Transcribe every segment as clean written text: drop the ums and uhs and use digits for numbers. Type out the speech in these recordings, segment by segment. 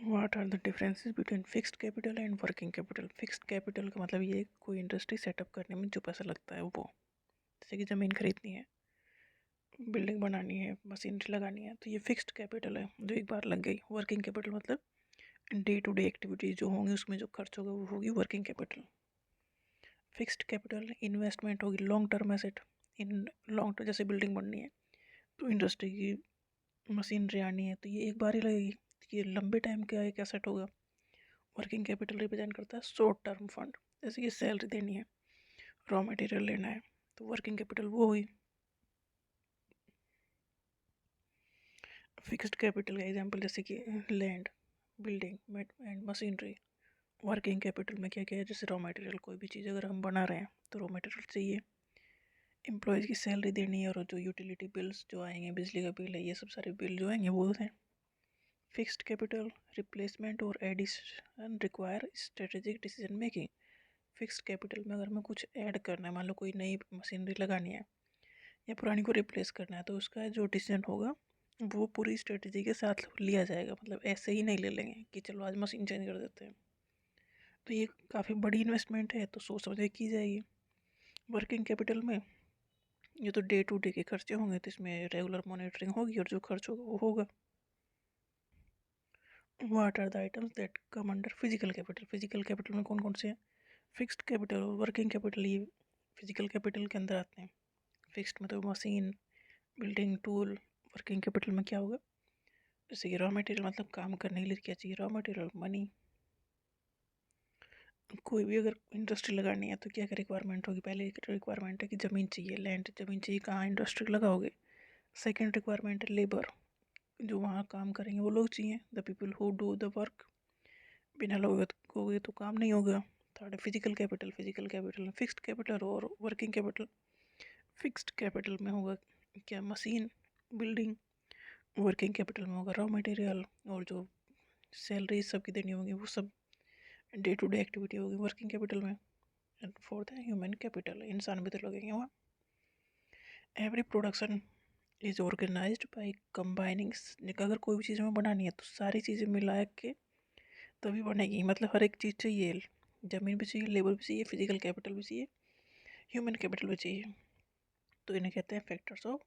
What are the differences between fixed capital and working capital. Fixed capital का मतलब ये कोई इंडस्ट्री सेटअप करने में जो पैसा लगता है वो, जैसे कि ज़मीन खरीदनी है, बिल्डिंग बनानी है, मशीनरी लगानी है, तो ये फिक्स्ड कैपिटल है जो एक बार लग गई। वर्किंग कैपिटल मतलब डे टू डे एक्टिविटीज़ जो होंगी उसमें जो खर्च होगा वो होगी working capital. Fixed capital investment होगी लॉन्ग टर्म एसेट। इन लॉन्ग टर्म जैसे बिल्डिंग बननी है तो इंडस्ट्री की मशीनरी आनी है तो ये एक बार ही लगेगी, तो ये लंबे टाइम का एक एसेट होगा। वर्किंग कैपिटल रिप्रेजेंट करता है शॉर्ट टर्म फंड, जैसे कि सैलरी देनी है, रॉ मटेरियल लेना है, तो वर्किंग कैपिटल वो हुई। फिक्स्ड कैपिटल का एग्जांपल जैसे कि land, building and machinery. Working capital में क्या क्या है, जैसे रॉ मटेरियल, कोई भी चीज़ अगर हम बना रहे हैं तो रॉ मटेरियल चाहिए, एम्प्लॉयज़ की सैलरी देनी है, और जो यूटिलिटी बिल्स जो आएंगे, बिजली का बिल है, ये सब सारे बिल जो आएंगे वो हैं। फिक्स्ड कैपिटल रिप्लेसमेंट और addition require strategic decision making. Fixed capital में अगर हमें कुछ ऐड करना है, मान लो कोई नई मशीनरी लगानी है या पुरानी को रिप्लेस करना है, तो उसका जो डिसीजन होगा वो पूरी स्ट्रेटजी के साथ लिया जाएगा। मतलब ऐसे ही नहीं ले लेंगे कि चलो आज मशीन चेंज कर देते हैं, तो ये काफ़ी बड़ी इन्वेस्टमेंट है तो सोच समझ के की जाएगी। वर्किंग कैपिटल में ये तो डे टू डे के खर्चे होंगे, तो इसमें रेगुलर मॉनिटरिंग होगी और जो खर्च होगा वो होगा। What are the items that come under physical capital. Physical capital में कौन कौन से हैं? फिक्स्ड कैपिटल और वर्किंग कैपिटल ये फिजिकल कैपिटल के अंदर आते हैं। फिक्स्ड मतलब machine, building, tool. Working capital में क्या होगा, जैसे कि रॉ मटेरियल मतलब काम करने के लिए क्या चाहिए, रॉ मटेरियल, मनी। कोई भी अगर इंडस्ट्री लगानी है तो क्या क्या रिक्वायरमेंट होगी, पहले रिक्वायरमेंट है कि ज़मीन चाहिए, लैंड, ज़मीन चाहिए, कहाँ इंडस्ट्री लगाओगे। सेकेंड रिक्वायरमेंट है लेबर, जो वहाँ काम करेंगे वो लोग चाहिए, the people who do the work. बिना लोगों के तो काम नहीं होगा। Third physical capital. Physical capital में फिक्स्ड कैपिटल और वर्किंग कैपिटल। फिक्स्ड कैपिटल में होगा क्या, मशीन, बिल्डिंग। वर्किंग कैपिटल में होगा रॉ मटेरियल और जो सैलरी सबकी देनी होगी वो सब डे टू डे एक्टिविटी होगी वर्किंग कैपिटल में। एंड फोर्थ है ह्यूमन कैपिटल, इंसान भी तो लगेंगे वहाँ। Every production is organised by combining. अगर कोई भी चीज़ हमें बनानी है तो सारी चीज़ें मिला के तभी बनेगी, मतलब हर एक चीज़ चाहिए, ज़मीन भी चाहिए, लेबर भी चाहिए, फिजिकल कैपिटल भी चाहिए, ह्यूमन कैपिटल भी चाहिए। तो इन्हें कहते हैं फैक्टर्स ऑफ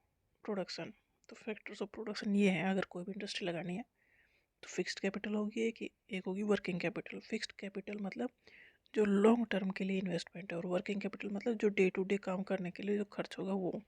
प्रोडक्शन। तो फैक्टर्स ऑफ प्रोडक्शन ये हैं, अगर कोई भी इंडस्ट्री लगानी है तो फिक्स्ड कैपिटल होगी एक होगी वर्किंग कैपिटल। फिक्स्ड कैपिटल मतलब जो लॉन्ग टर्म के लिए इन्वेस्टमेंट है, और वर्किंग कैपिटल मतलब जो डे टू डे काम करने के लिए जो खर्च होगा वो।